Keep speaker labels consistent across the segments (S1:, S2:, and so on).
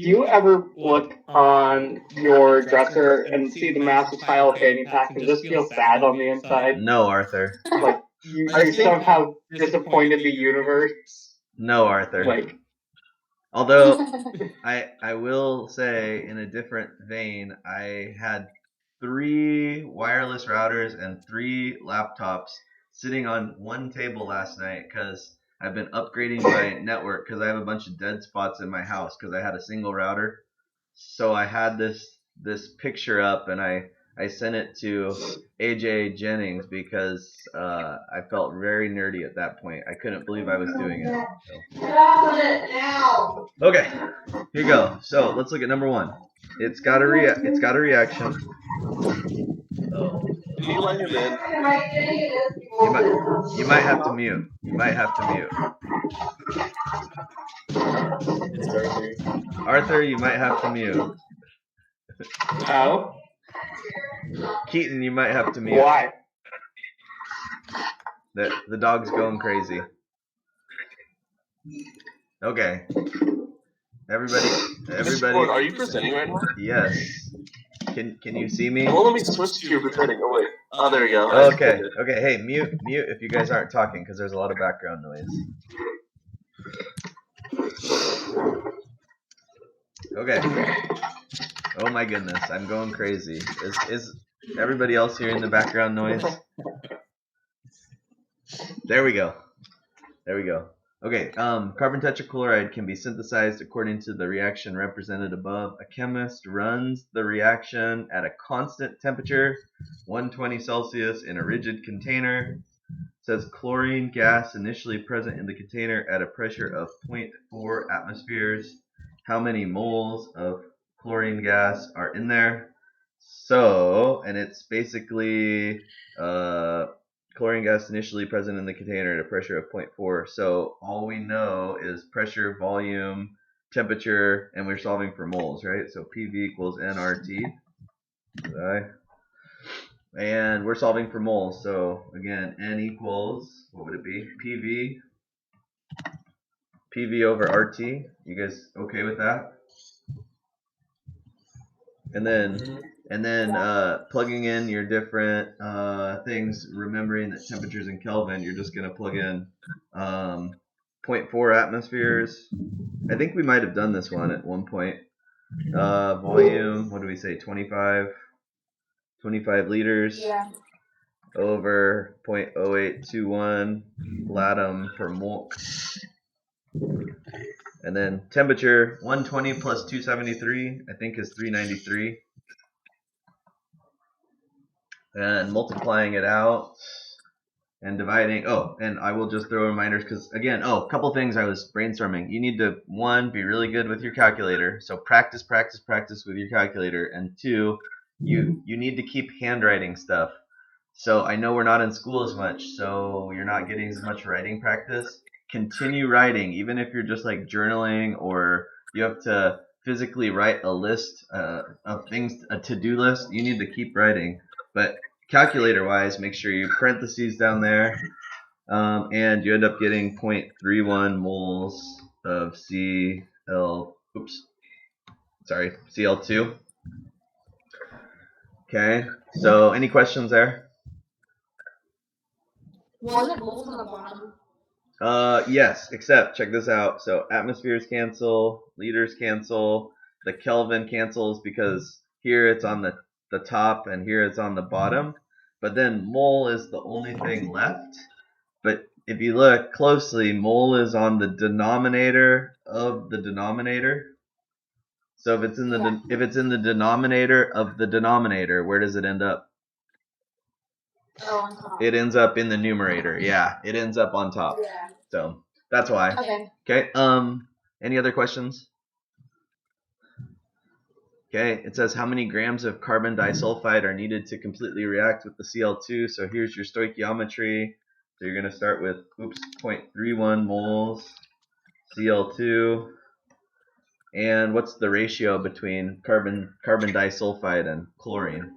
S1: do you ever look on your dresser and see the massive pile of fanny packs and just feel sad on the inside?
S2: No, Arthur.
S1: Like, are you somehow disappointed the universe?
S2: No, Arthur.
S1: Like,
S2: although I will say, in a different vein, I had 3 wireless routers and 3 laptops sitting on one table last night because I've been upgrading my network because I have a bunch of dead spots in my house because I had a single router. So I had this picture up and I sent it to AJ Jennings because I felt very nerdy at that point. I couldn't believe I was doing it. So.
S3: Get off of it now!
S2: Okay, here you go. So let's look at number 1. It's got a reaction. Oh.
S4: Can you let him in?
S2: You might have to mute.
S4: It's Arthur.
S2: Arthur, you might have to mute.
S1: how?
S2: Keaton, you might have to mute.
S1: Why?
S2: The dog's going crazy. Okay. Everybody.
S4: Discord, are you presenting right now?
S2: Yes. Can you see me?
S4: Well, let me switch to your presenting. Oh wait. Oh, there you go.
S2: Okay. Okay. Hey, mute if you guys aren't talking because there's a lot of background noise. Okay. Oh my goodness, I'm going crazy. Is everybody else hearing the background noise? There we go. Okay, carbon tetrachloride can be synthesized according to the reaction represented above. A chemist runs the reaction at a constant temperature, 120 Celsius, in a rigid container. It says chlorine gas initially present in the container at a pressure of 0.4 atmospheres. How many moles of chlorine gas are in there? So, and it's basically chlorine gas initially present in the container at a pressure of 0.4. So all we know is pressure, volume, temperature, and we're solving for moles, right? So PV equals nRT. And we're solving for moles. So again, N equals, what would it be? PV over RT. You guys okay with that? And then plugging in your different things, remembering that temperatures in Kelvin, you're just going to plug in 0.4 atmospheres. I think we might have done this one at one point. Volume, what do we say, 25 liters over 0.0821 latum per mole. And then temperature, 120 plus 273, I think is 393. And multiplying it out and dividing. Oh, and I will just throw reminders because, again, a couple things I was brainstorming. You need to, 1, be really good with your calculator. So practice with your calculator. And 2, you need to keep handwriting stuff. So I know we're not in school as much, so you're not getting as much writing practice. Continue writing, even if you're just like journaling or you have to physically write a list of things, a to-do list. You need to keep writing. But calculator-wise, make sure you parentheses down there, and you end up getting 0.31 moles of Cl2. Okay, so any questions there?
S3: Was it moles on the bottom?
S2: Yes, except check this out. So atmospheres cancel, liters cancel, the Kelvin cancels because here it's on the top and here it's on the bottom. But then mole is the only thing left. But if you look closely, mole is on the denominator of the denominator. So if it's in the denominator of the denominator, where does it end up?
S3: Oh, on top.
S2: It ends up in the numerator. Yeah, it ends up on top.
S3: Yeah.
S2: So that's why. Okay. Any other questions? Okay. It says how many grams of carbon disulfide are needed to completely react with the Cl2. So here's your stoichiometry. So you're going to start with 0.31 moles Cl2. And what's the ratio between carbon disulfide and chlorine?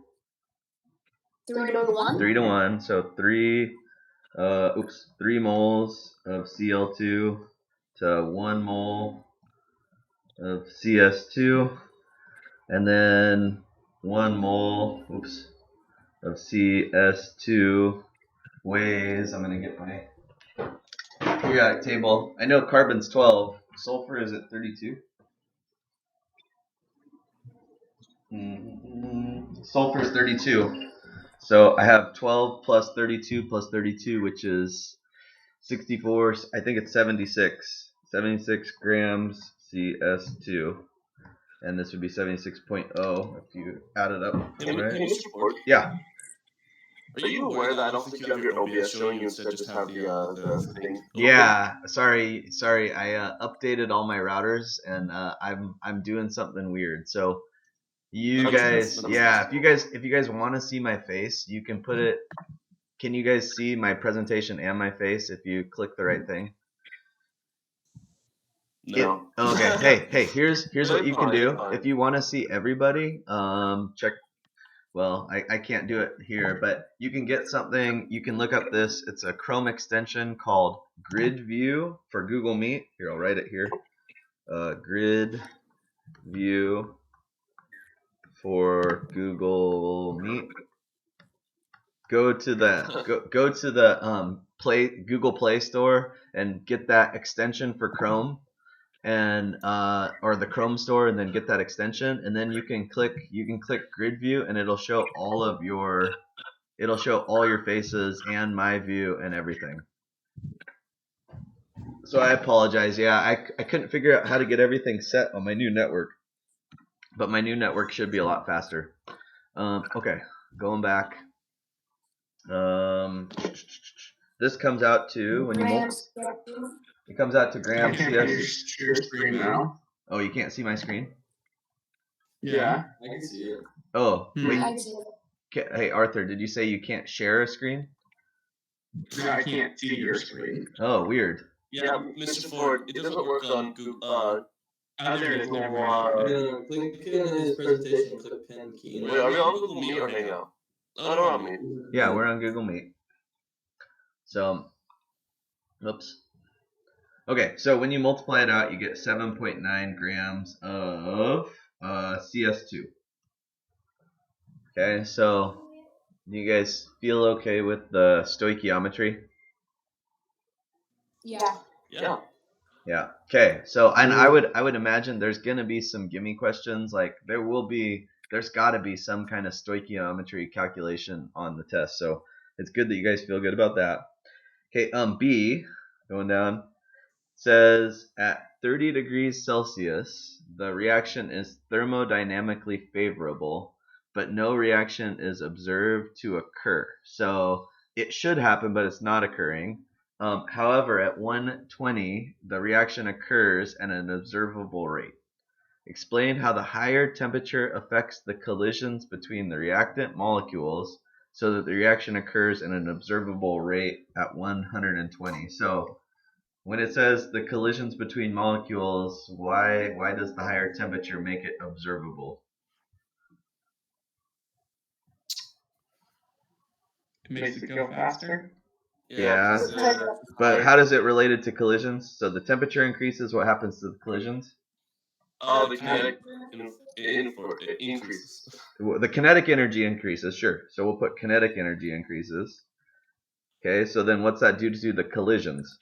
S3: 3-to-1.
S2: 3-to-1. So 3 moles of Cl2 to 1 mole of CS2, and then 1 mole, of CS2 weighs, I'm going to get my periodic table. I know carbon's 12. Sulfur is at 32. Sulfur is 32. So I have 12 plus 32 plus 32, which is 64. I think it's 76. 76 grams CS2. And this would be 76.0 if you add it up.
S4: Can
S2: Right?
S4: you support?
S2: Yeah.
S4: Are you aware that I don't think you have your OBS showing, you instead just have the thing?
S2: Yeah, sorry. I updated all my routers, and I'm doing something weird. So you guys, yeah, if you guys want to see my face, you can put it. Can you guys see my presentation and my face if you click the right thing?
S4: No.
S2: Okay. Hey. Here's what you can do. If you want to see everybody, check. Well, I can't do it here, but you can get something. You can look up this. It's a Chrome extension called Grid View for Google Meet. Here, I'll write it here. Grid View for Google Meet. Go to the Google Play Store and get that extension for Chrome, and or the Chrome Store, and then get that extension, and then you can click Grid View, and it'll show all your faces and my view and everything. So I apologize. Yeah, I couldn't figure out how to get everything set on my new network, but my new network should be a lot faster. Okay, going back. This comes out to it comes out to grams CS.
S1: Your screen now.
S2: Oh, you can't see my screen?
S1: Yeah.
S4: I can see it.
S2: Oh, wait.
S3: I see it.
S2: Hey, Arthur, did you say you can't share a screen?
S1: No, I can't see your screen.
S2: Oh, weird.
S4: Yeah, Mr. Ford, it doesn't work on Google.
S1: There it is. Never mind.
S5: Click in his presentation, click pen key.
S4: Wait, are we on Google Meet or Hangout? Oh, no, on Meet.
S2: Yeah, we're on Google Meet. So, oops. Okay, so when you multiply it out, you get 7.9 grams of CS2. Okay, so you guys feel okay with the stoichiometry?
S3: Yeah.
S4: Yeah.
S2: Yeah. Okay. So, and I would imagine there's gonna be some gimme questions. Like there's got to be some kind of stoichiometry calculation on the test. So it's good that you guys feel good about that. Okay. B, going down, says at 30 degrees Celsius, the reaction is thermodynamically favorable, but no reaction is observed to occur. So it should happen, but it's not occurring. However, at 120, the reaction occurs at an observable rate. Explain how the higher temperature affects the collisions between the reactant molecules so that the reaction occurs at an observable rate at 120. So when it says the collisions between molecules, why does the higher temperature make it observable?
S1: It makes it go faster.
S2: Yeah. But how does it relate it to collisions? So the temperature increases, what happens to the collisions?
S4: Oh, the kinetic increases.
S2: The kinetic energy increases, sure. So we'll put kinetic energy increases. Okay, so then what's that do to the collisions?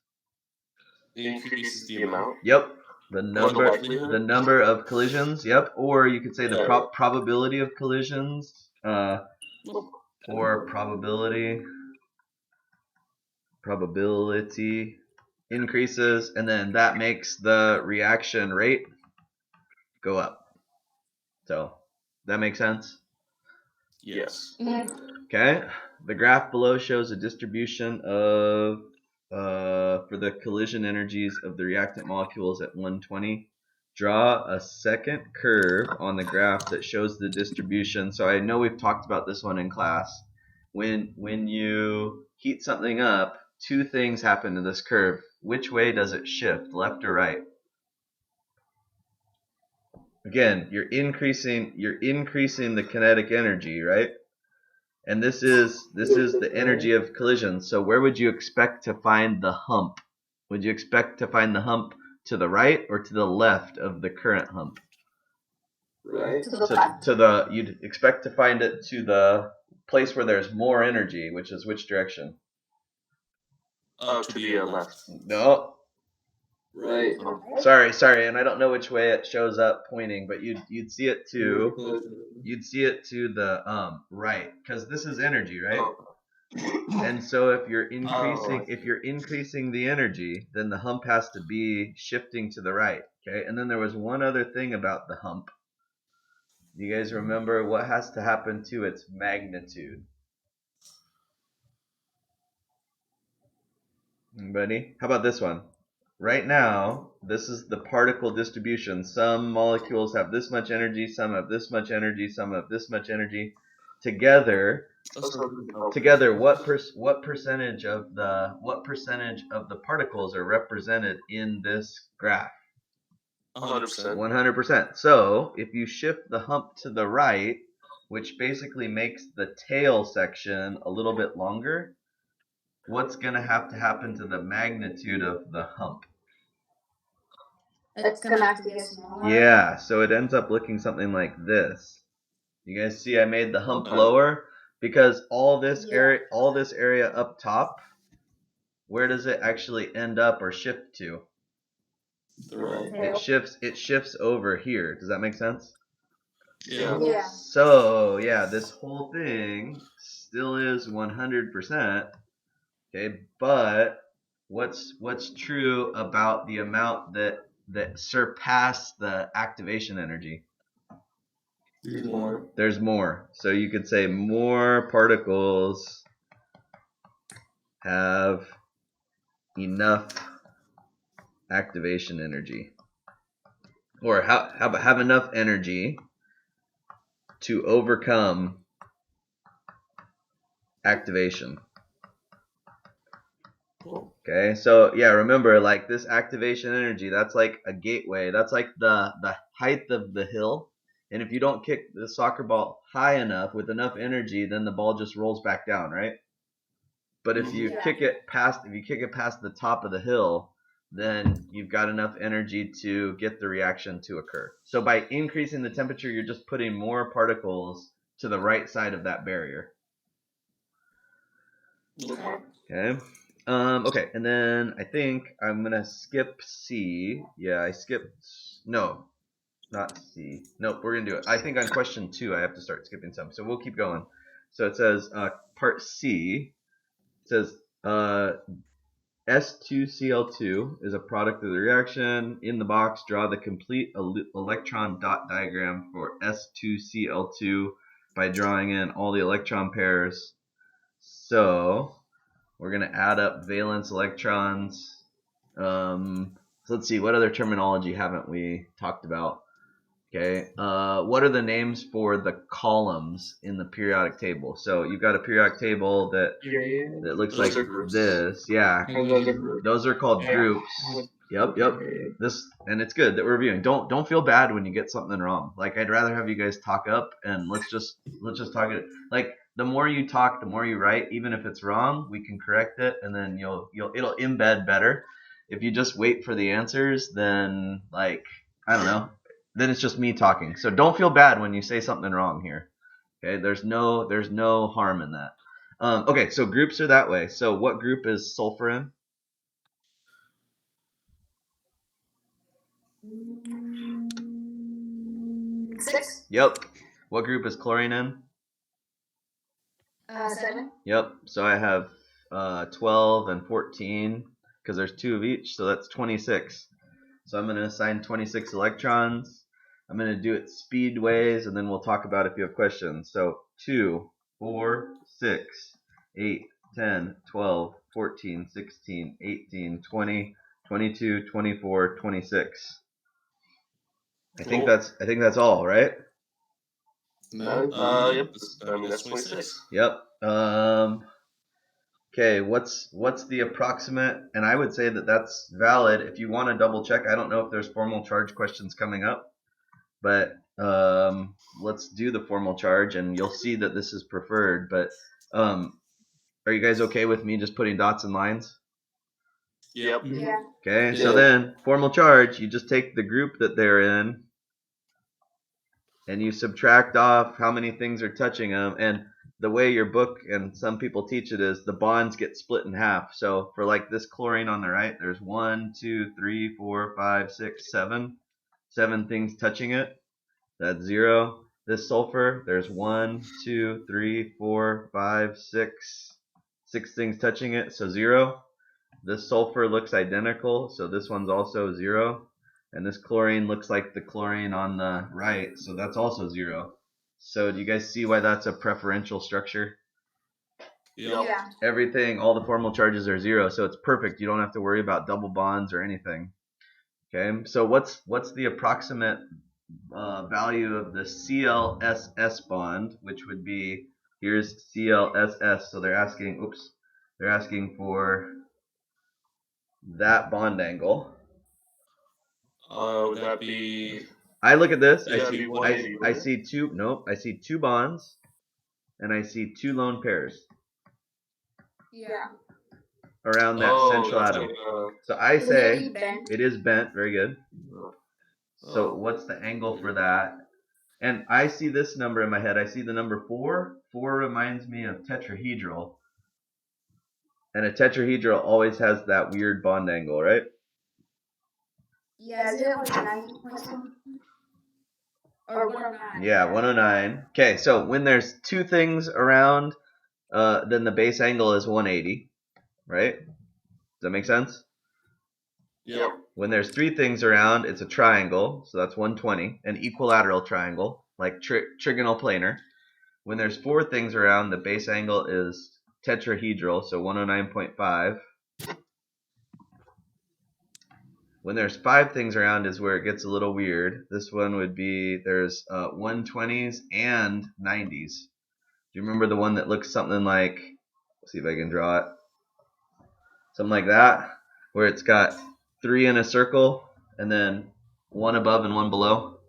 S4: It increases the amount.
S2: Yep. The
S4: likelihood?
S2: number of collisions, yep. Or you could say the probability of collisions, or probability increases, and then that makes the reaction rate go up. So that makes sense?
S4: Yes.
S2: Okay. The graph below shows a distribution of for the collision energies of the reactant molecules at 120. Draw a second curve on the graph that shows the distribution. So I know we've talked about this one in class. When you heat something up, two things happen to this curve. Which way does it shift, left or right? Again, you're increasing the kinetic energy, right? And this is the energy of collision. So where would you expect to find the hump? Would you expect to find the hump to the right or to the left of the current hump?
S4: Right.
S3: To the left.
S2: You'd expect to find it to the place where there's more energy, which is which direction?
S4: To the left.
S2: No.
S4: Right.
S2: Sorry, and I don't know which way it shows up pointing, but you'd see it to the right, because this is energy, right?
S4: Oh.
S2: And so if you're increasing
S4: Oh.
S2: the energy, then the hump has to be shifting to the right. Okay, and then there was one other thing about the hump. You guys remember what has to happen to its magnitude? Anybody? How about this one? Right now, this is the particle distribution. Some molecules have this much energy, some have this much energy, some have this much energy. Together, what percentage of the particles are represented in this graph?
S4: 100%.
S2: 100%. So if you shift the hump to the right, which basically makes the tail section a little bit longer, what's going to happen to the magnitude of the hump?
S3: It's gonna have to get smaller.
S2: Yeah, so it ends up looking something like this. You guys see I made the hump lower because all this area up top, where does it actually end up or shift to?
S4: Right.
S2: It shifts over here. Does that make sense?
S4: Yeah.
S3: Yeah.
S2: So, yeah, this whole thing still is 100%. Okay, but what's true about the amount that surpass the activation energy? There's more. So you could say more particles have enough activation energy, or have enough energy to overcome activation. Okay, so yeah, remember, like this activation energy, that's like a gateway. That's like the height of the hill. And if you don't kick the soccer ball high enough with enough energy, then the ball just rolls back down, right? But if you kick it past the top of the hill, then you've got enough energy to get the reaction to occur. So by increasing the temperature, you're just putting more particles to the right side of that barrier. Okay. Okay, and then I think I'm gonna skip C. Yeah, I skipped. No, not C. Nope, we're gonna do it. I think on question 2, I have to start skipping some. So we'll keep going. So it says part C. It says S2Cl2 is a product of the reaction. In the box, draw the complete electron dot diagram for S2Cl2 by drawing in all the electron pairs. So we're going to add up valence electrons. So let's see, what other terminology haven't we talked about? Okay, what are the names for the columns in the periodic table? So you've got a periodic table that looks like this. Yeah, those are called groups. Yep. And it's good that we're reviewing. Don't feel bad when you get something wrong. Like, I'd rather have you guys talk up and let's just talk it. Like, the more you talk, the more you write. Even if it's wrong, we can correct it, and then it'll embed better. If you just wait for the answers, then I don't know. Then it's just me talking. So don't feel bad when you say something wrong here. Okay, there's no harm in that. Okay, so groups are that way. So what group is sulfur in?
S3: Six.
S2: Yep. What group is chlorine in?
S3: 7.
S2: Yep. So I have 12 and 14 because there's 2 of each, so that's 26. So I'm going to assign 26 electrons. I'm going to do it speedways, and then we'll talk about if you have questions. So 2, 4, 6, 8, 10, 12, 14, 16, 18, 20, 22, 24, 26. I think that's all, right?
S4: Yep. I mean, that's 26.
S2: Yep. Okay, what's the approximate? And I would say that that's valid. If you want to double check, I don't know if there's formal charge questions coming up, but let's do the formal charge, and you'll see that this is preferred. But are you guys okay with me just putting dots and lines?
S4: Yep.
S3: Yeah.
S2: Okay, so
S1: Yeah.
S2: then formal charge, you just take the group that they're in and you subtract off how many things are touching them. And the way your book and some people teach it is the bonds get split in half. So for like this chlorine on the right, there's 1, 2, 3, 4, 5, 6, 7. 7 things touching it. That's 0. This sulfur, there's 1, 2, 3, 4, 5, 6. 6 things touching it, so 0. This sulfur looks identical, so this one's also 0. And this chlorine looks like the chlorine on the right, so that's also 0. So do you guys see why that's a preferential structure?
S4: Yep.
S3: Yeah.
S2: Everything, all the formal charges are 0, so it's perfect. You don't have to worry about double bonds or anything. Okay, so what's the approximate value of the ClSS bond, which would be, here's ClSS, so they're asking for that bond angle.
S4: Would that be?
S2: I look at this,
S4: Yeah, that'd be 180,
S2: I
S4: right?
S2: see two bonds, and I see 2 lone pairs
S3: Yeah.
S2: around that central
S4: that's
S2: atom.
S4: like,
S2: So I
S3: Is it
S2: say
S3: bent?
S2: it is bent, very good. So
S4: Oh.
S2: what's the angle for that? And I see this number in my head. I see the number 4. 4 reminds me of tetrahedral. And a tetrahedral always has that weird bond angle, right?
S3: Yeah, is it like 90 or something? Or 109?
S2: Yeah, 109. Okay, so when there's 2 things around, then the base angle is 180, right? Does that make sense?
S4: Yep.
S2: When there's 3 things around, it's a triangle, so that's 120, an equilateral triangle, like trigonal planar. When there's 4 things around, the base angle is tetrahedral, so 109.5. When there's 5 things around is where it gets a little weird. This one would be, there's 120s and 90s. Do you remember the one that looks something like, let's see if I can draw it, something like that, where it's got 3 in a circle and then 1 above and 1 below?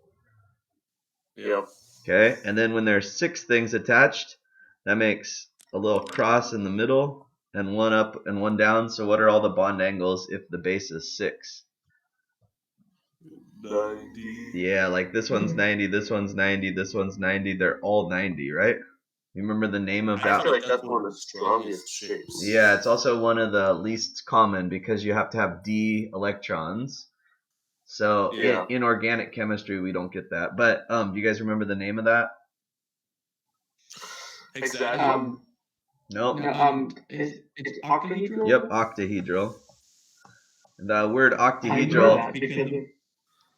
S4: Yep.
S2: Okay, and then when there's 6 things attached, that makes a little cross in the middle and 1 up and 1 down. So what are all the bond angles if the base is 6?
S4: 90.
S2: Yeah, like this one's 90, this one's 90, this one's 90. They're all 90, right? You remember the name of
S4: I
S2: that?
S4: feel like that's one of the strongest shapes.
S2: Yeah, it's also one of the least common because you have to have d electrons. So
S4: Yeah.
S2: in organic chemistry, we don't get that. But do you guys remember the name of that?
S4: Exactly.
S2: Nope.
S1: No, it's octahedral?
S2: Yep, octahedral. The word
S1: I know
S2: octahedral.
S1: that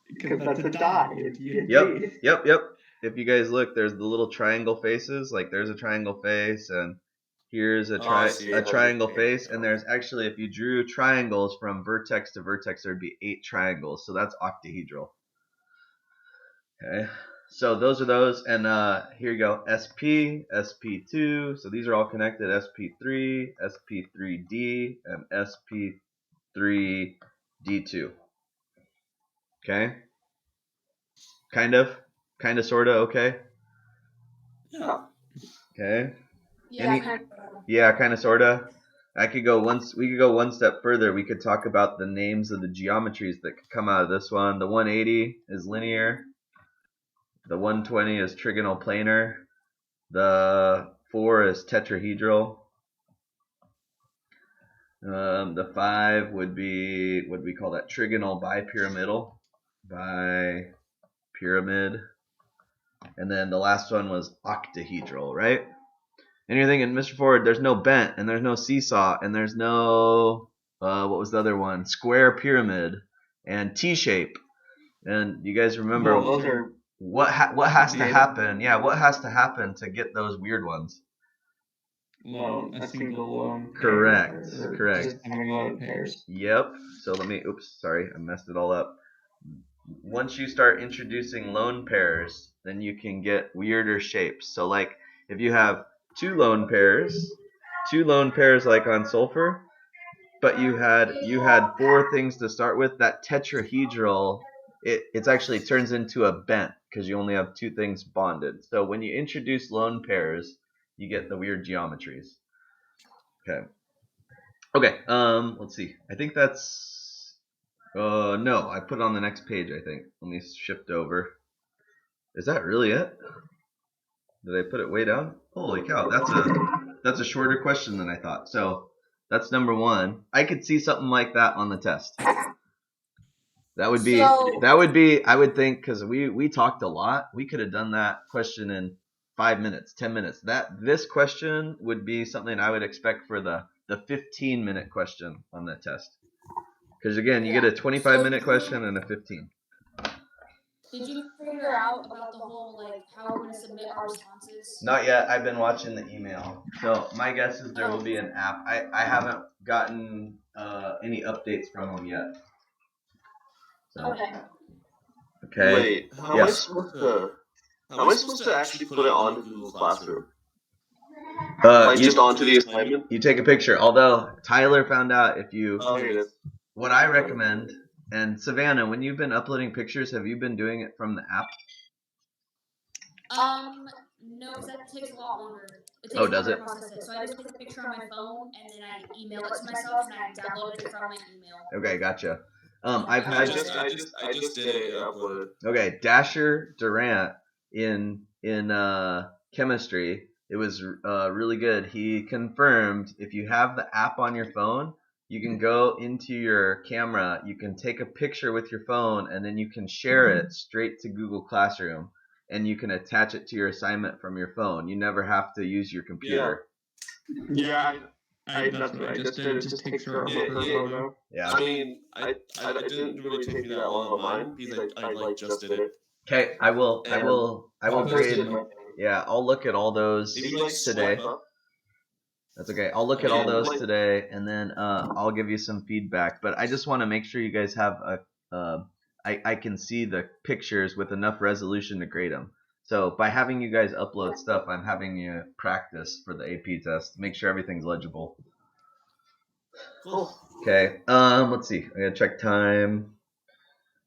S1: because that's a dot.
S2: Yep. If you guys look, there's the little triangle faces. Like there's a triangle face, and here's a
S4: I see.
S2: triangle face, and there's actually, if you drew triangles from vertex to vertex, there'd be 8 triangles. So that's octahedral. Okay. So those are those, and here you go. SP, SP2. So these are all connected. SP3, SP3D, and SP3D2. Okay. Kind of, sorta, okay.
S4: Yeah.
S2: Okay.
S3: Yeah, kind of.
S2: Yeah, kind of, sorta. We could go one step further. We could talk about the names of the geometries that could come out of this one. The 180 is linear. The 120 is trigonal planar. The 4 is tetrahedral. The 5 would be, what do we call that? Trigonal bipyramidal. Bipyramid. And then the last one was octahedral, right? And you're thinking, Mr. Ford, there's no bent, and there's no seesaw, and there's no, what was the other one? Square pyramid, and T-shape. And you guys remember,
S1: Well, those are
S2: what has to happen? Yeah, what has to happen to get those weird ones?
S1: a single lone.
S2: Correct.
S1: Just having lone pairs.
S2: Yep. So sorry, I messed it all up. Once you start introducing lone pairs, then you can get weirder shapes. So like if you have 2 lone pairs like on sulfur, but you had 4 things to start with, that tetrahedral, it actually turns into a bent because you only have 2 things bonded. So when you introduce lone pairs, you get the weird geometries. Okay. Okay. Let's see. I think that's. No, I put it on the next page. I think. Let me shift over. Is that really it? Did I put it way down? Holy cow! That's a shorter question than I thought. So that's number one. I could see something like that on the test. That would be. I would think, because we talked a lot. We could have done that question in 5 minutes, 10 minutes. This question would be something I would expect for the 15-minute question on that test. Because again, you get a 25-minute question and a 15.
S3: Did you figure out about the whole, like, how we're going to submit our responses?
S2: Not yet. I've been watching the email. So my guess is there will be an app. I haven't gotten any updates from them yet. So, okay.
S4: Wait, how am I supposed to actually put it onto Google Classroom? Like just onto the assignment?
S2: You take a picture. Although Tyler found out if you.
S4: Oh, here it is.
S2: What I recommend, and Savannah, when you've been uploading pictures, have you been doing it from the app?
S3: No, because that takes a lot longer. It takes
S2: does it?
S3: to process it. So I just take a picture on my phone and then I email it to myself and I download it from my email.
S2: Okay, gotcha. I've had.
S4: I just did it. Uploaded.
S2: Okay, Dasher Durant in chemistry. It was really good. He confirmed if you have the app on your phone, you can go into your camera, you can take a picture with your phone, and then you can share it straight to Google Classroom, and you can attach it to your assignment from your phone. You never have to use your computer.
S1: Yeah, that's what I just did. It just takes her photo.
S2: Yeah.
S4: I mean, I didn't really take me that long on mine because I like just did it.
S2: Okay, I will grade.
S1: It.
S2: Yeah, I'll look at all those
S4: Maybe like
S2: today.
S4: swipe up.
S2: That's okay. I'll look at all those today, and then I'll give you some feedback. But I just want to make sure you guys have I can see the pictures with enough resolution to grade them. So by having you guys upload stuff, I'm having you practice for the AP test. Make sure everything's legible.
S4: Cool.
S2: Okay. Let's see. I gotta check time.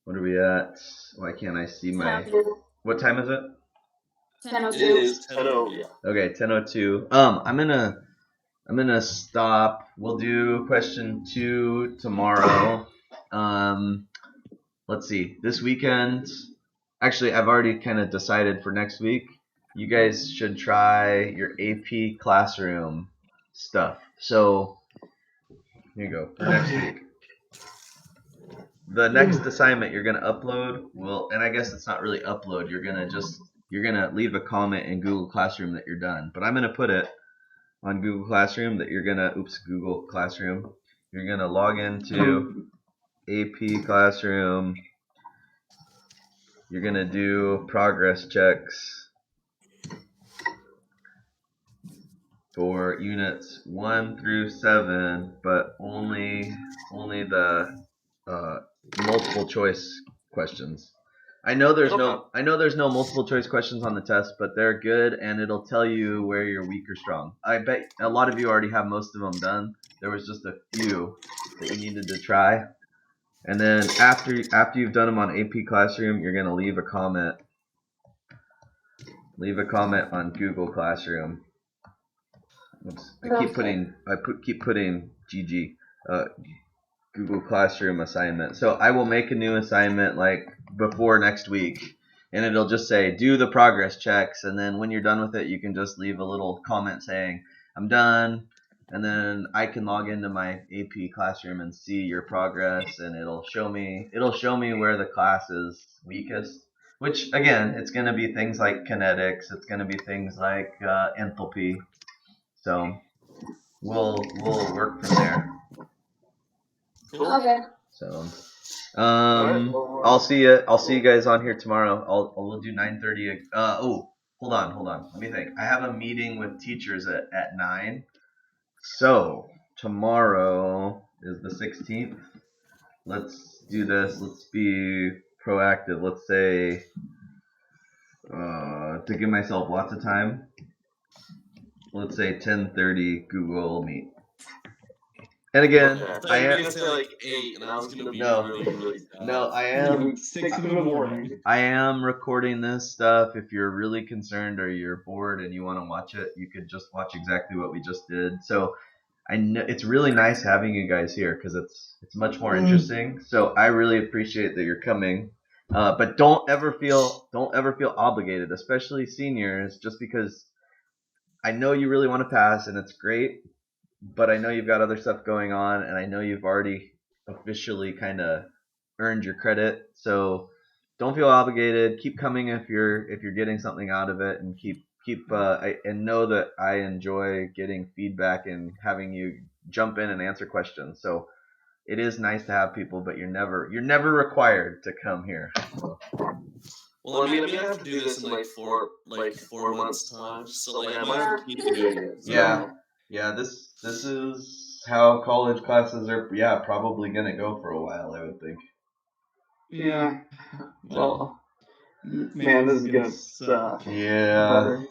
S2: What are we at? Why can't I see my? What time is it?
S3: 10:02.
S4: It is 10:00. Yeah.
S2: Okay, 10:02. I'm gonna stop. We'll do question 2 tomorrow. Let's see. This weekend, actually, I've already kind of decided for next week. You guys should try your AP Classroom stuff. So here you go for next week. The next assignment you're gonna upload and I guess it's not really upload. You're gonna leave a comment in Google Classroom that you're done. But I'm gonna put it on Google Classroom that you're gonna Google Classroom. You're gonna log into AP Classroom. You're gonna do progress checks for units 1 through 7, but only the multiple choice questions. I know there's no multiple choice questions on the test, but they're good and it'll tell you where you're weak or strong. I bet a lot of you already have most of them done. There was just a few that you needed to try. And then after you've done them on AP Classroom, you're gonna leave a comment. Leave a comment on Google Classroom. Oops. I keep putting GG. Google Classroom assignment. So I will make a new assignment like before next week, and it'll just say do the progress checks, and then when you're done with it, you can just leave a little comment saying I'm done, and then I can log into my AP Classroom and see your progress, and it'll show me where the class is weakest. Which again, it's going to be things like kinetics. It's going to be things like enthalpy. So we'll work from there.
S4: Cool.
S3: Okay.
S2: So, I'll see you guys on here tomorrow. We'll do 9:30. Hold on. Let me think. I have a meeting with teachers at 9. So tomorrow is the 16th. Let's do this. Let's be proactive. Let's say to give myself lots of time. Let's say 10:30 Google Meet. And again,
S4: I am gonna say like 8, and I was gonna be really sad.
S2: No, I am
S1: 6 in the morning.
S2: I am recording this stuff. If you're really concerned or you're bored and you want to watch it, you could just watch exactly what we just did. So I know it's really nice having you guys here because it's much more interesting. So I really appreciate that you're coming. But don't ever feel obligated, especially seniors, just because I know you really want to pass and it's great, but I know you've got other stuff going on, and I know you've already officially kind of earned your credit. So don't feel obligated. Keep coming if you're getting something out of it, and keep and know that I enjoy getting feedback and having you jump in and answer questions. So it is nice to have people, but you're never required to come here.
S4: Well, I mean, I'm gonna have to do this in like 4 months time, so like I might as well keep doing it. So.
S2: Yeah. This is how college classes are. Yeah, probably gonna go for a while, I would think.
S1: Yeah. Well, man, this is gonna suck.
S2: Yeah.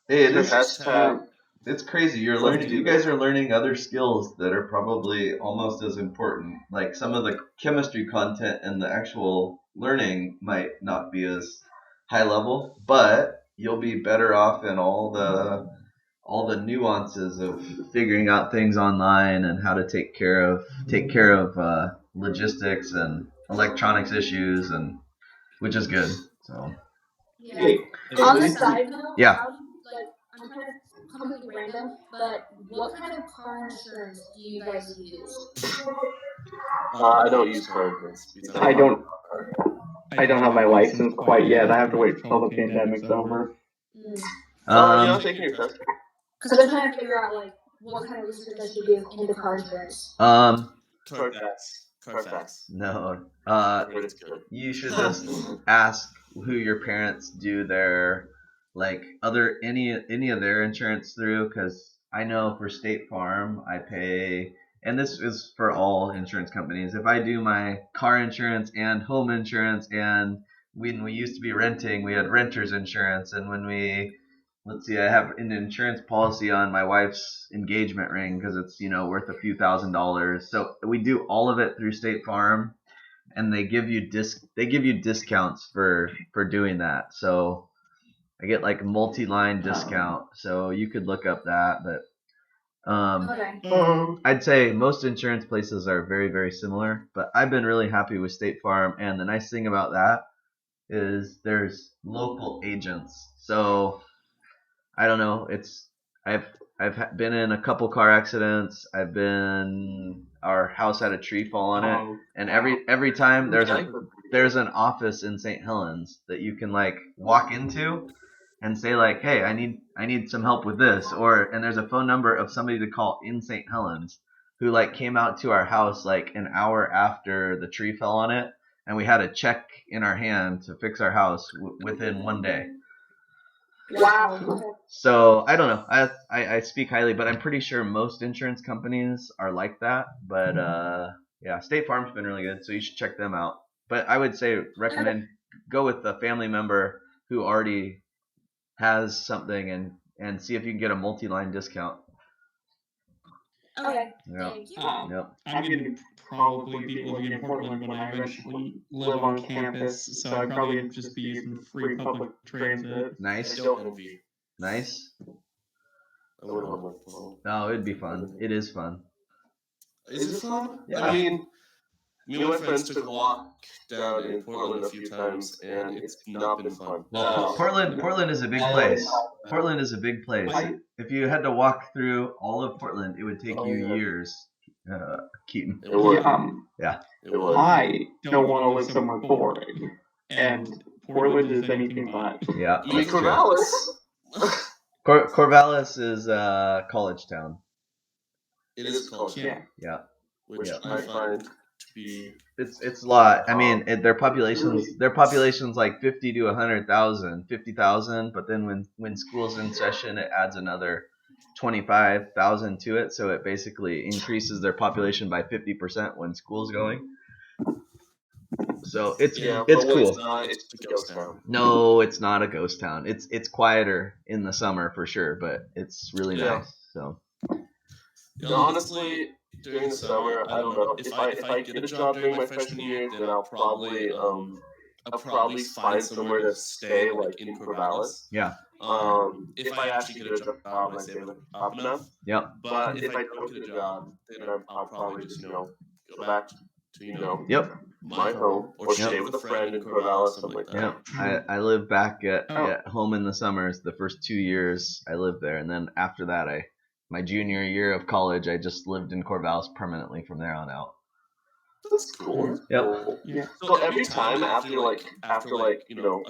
S2: Hey, it is.
S4: Hashtag.
S2: It's crazy. You're
S4: Let's
S2: learning.
S4: do
S2: You
S4: this.
S2: guys are learning other skills that are probably almost as important. Like some of the chemistry content and the actual learning might not be as high level, but you'll be better off in all the nuances of figuring out things online and how to take care of logistics and electronics issues, and which is good. So
S3: Yeah.
S1: Hey,
S3: On the side note,
S2: Yeah.
S3: how do you, like, I'm kind of completely random, but what kind of car insurance do you guys use?
S4: I don't use car insurance.
S1: I don't have my license quite yet. I have to wait till the pandemic's over.
S4: Taking your test.
S3: Because I'm trying to figure out, like, what kind of research I should do into car insurance.
S4: Carfax.
S2: No.
S4: I heard it's good.
S2: You should just ask who your parents do their any of their insurance through, because I know for State Farm I pay, and this is for all insurance companies. If I do my car insurance and home insurance, and when we used to be renting, we had renter's insurance, and when I have an insurance policy on my wife's engagement ring because it's worth a few $1,000s. So we do all of it through State Farm, and they give you discounts for doing that. So I get like a multi-line discount. So you could look up that, but
S3: Okay.
S2: I'd say most insurance places are very, very similar. But I've been really happy with State Farm, and the nice thing about that is there's local agents. So I don't know. I've been in a couple car accidents. Our house had a tree fall on it, and every time there's an office in St. Helens that you can like walk into and say like, hey, I need some help with this, and there's a phone number of somebody to call in St. Helens who like came out to our house like an hour after the tree fell on it, and we had a check in our hand to fix our house within one day.
S3: Wow.
S2: So I don't know. I speak highly, but I'm pretty sure most insurance companies are like that. But yeah, State Farm's been really good, so you should check them out. But I would say recommend go with a family member who already has something and see if you can get a multi-line discount.
S3: Okay.
S2: Yeah.
S3: Thank you.
S2: Yep.
S5: I'm going to probably be living in Portland when I eventually live on campus, so I'd probably just be using free public transit.
S4: I
S2: Nice.
S4: don't envy.
S2: Nice.
S4: I would have lived alone.
S2: No, it'd be fun. It is fun.
S4: Is it fun?
S2: Yeah.
S4: I mean, me and my friends took a walk down in Portland a few times, and it's not been fun.
S2: Well, Portland is a big place. Portland is a big place. If you had to walk through all of Portland, it would take you years. Keaton.
S4: It would.
S2: Yeah.
S4: It would.
S1: I don't want to live somewhere boring, and Portland is anything but.
S2: Yeah.
S4: You mean Corvallis?
S2: Corvallis is college town.
S4: It is college.
S1: Yeah.
S2: Yeah.
S4: Which
S2: Yeah.
S4: I find to be.
S2: It's a lot. I mean, their population's like 50 to 100,000, 50,000. But then when school's in session, it adds another 25,000 to it. So it basically increases their population by 50% when school's going. So it's cool.
S4: It's a ghost town.
S2: No, it's not a ghost town. It's quieter in the summer for sure, but it's really nice. So
S4: honestly, during the summer, I don't know. If I get a job during my freshman year, then I'll probably I'll probably find somewhere to stay, like in Corvallis.
S2: Yeah.
S4: If I actually get a job and I save up enough.
S2: Yep.
S4: But if I don't get a job, then I'll probably just go back to
S2: Yep.
S4: my home or stay with a friend in Corvallis, something like that.
S2: Yeah. I live back at home in the summers. The first 2 years I lived there, and then after that, my junior year of college, I just lived in Corvallis permanently from there on out.
S4: That's cool.
S2: Yep.
S4: Cool. Yeah. So every time after a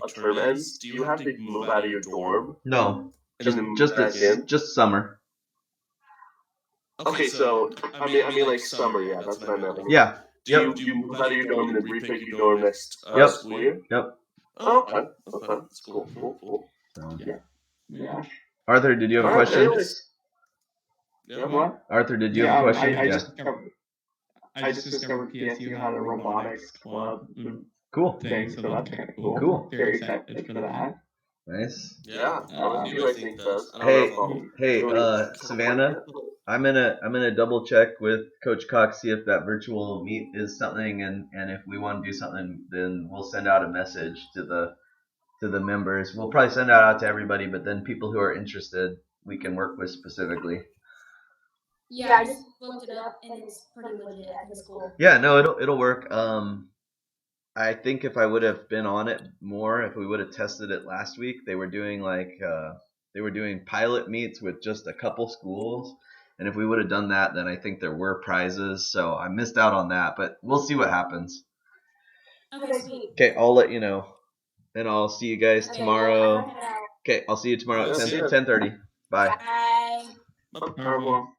S4: term ends, do you have to move out of your dorm?
S2: No, just summer.
S4: Okay, so I mean like summer, yeah, that's what I meant.
S2: Yeah.
S4: Do you move out of your dorm and then repick your dorm next school year?
S2: Yep.
S4: Oh, okay. That's cool.
S2: So.
S1: Yeah.
S2: Arthur, did you have a question?
S4: Yeah.
S1: What?
S2: Arthur, did you have a question?
S1: I just discovered PSU had a robotics club
S2: Cool.
S1: thing, so that's kind of cool.
S2: Cool.
S1: Very excited for that.
S2: Nice.
S4: Yeah. I think does.
S2: Hey, Savannah, I'm gonna double check with Coach Cox, see if that virtual meet is something, and if we want to do something, then we'll send out a message to the members. We'll probably send it out to everybody, but then people who are interested, we can work with specifically.
S3: Yeah, I just looked it up and it's pretty legit. I think it's cool.
S2: Yeah, no, it'll work. I think if I would have been on it more, if we would have tested it last week, they were doing pilot meets with just a couple schools, and if we would have done that, then I think there were prizes. So I missed out on that, but we'll see what happens.
S3: Okay, sweet.
S2: Okay, I'll let you know, and I'll see you guys tomorrow. Okay, I'll see you tomorrow at 10:30. Bye.
S3: Bye.
S1: Well,